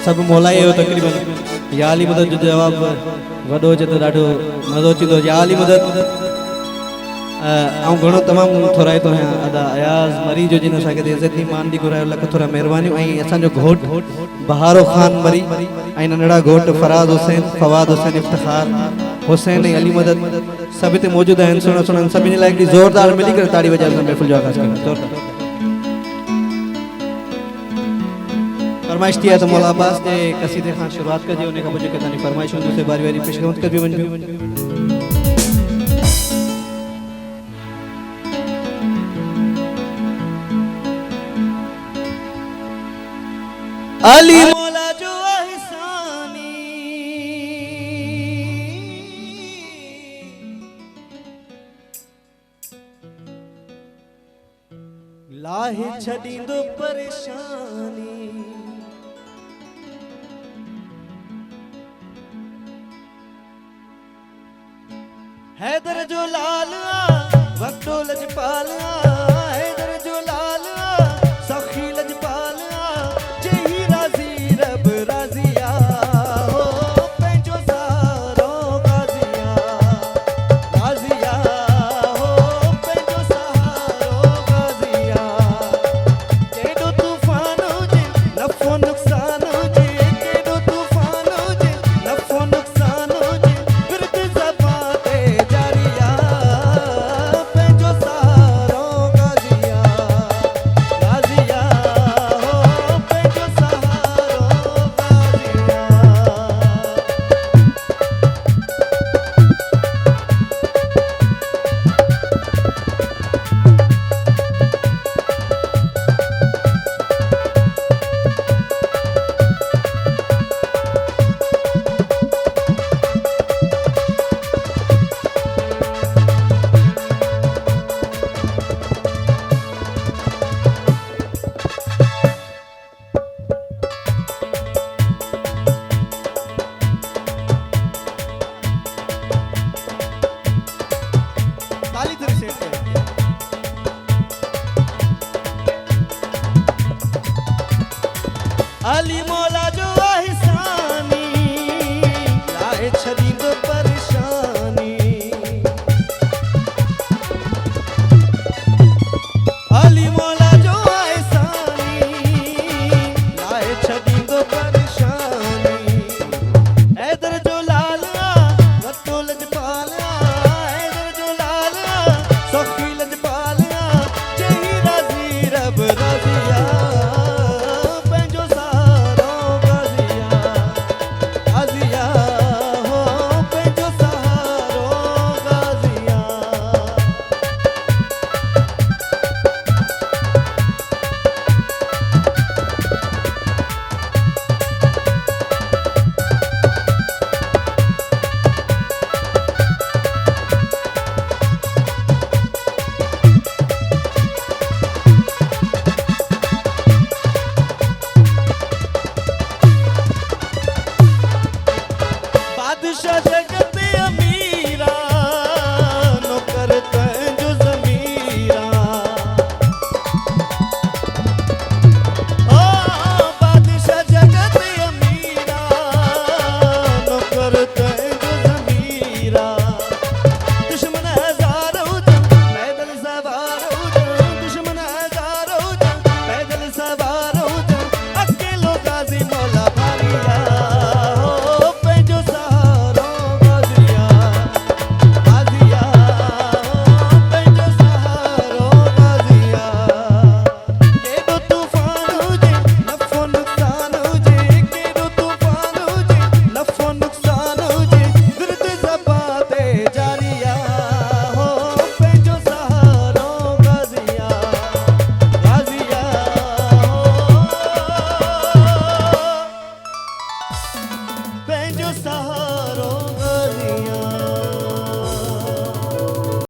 सब मोला यो तकरीबन या अली मदद जो जवाब वडो जे तो डाढो मजो चिदो या अली मदद आऊं घणो तमाम थोराए तो है अदा अयाज मरी जो जिन सा के इज्जत नी मान दी गुरायो लख थोरा मेहरबानी आई असा जो घोट बहारो खान मरी आई नंढड़ा घोट फराज हुसैन फवाद हुसैन इफ्तिखार हुसैन अली मदद सब ते मौजूद हैं सुन सुन सभी ने लाइक दी जोरदार मिली कर ताड़ी बजा के महफिल जो आगाज करें जोरदार फरमाइश दिया तो मौला अब्बास ने कसीदे खान शुरुआत कर दी उन्हें कहा मुझे कहता नहीं फरमाइश उनसे से बारी बारी पेश कर भी बन अली मौला जो एहसानी लाहे छड़ींदो परेशानी हैदर जो लाल वक्तो लजपाल हैदर जो लाल सखी लजपाल जेही राजी रब राजिया हो पेंचो सारो गाजिया राजिया हो पेंचो सारो गाजिया केडो तूफान जे नफो नुकसान जे केडो तूफान जे नफो नुकसान जे बिरद ज़बाते जारिया पेंचो सारो गाजिया राजिया हो पेंचो सारो गाजिया ताली थोड़ी सेट करो अली मौला जो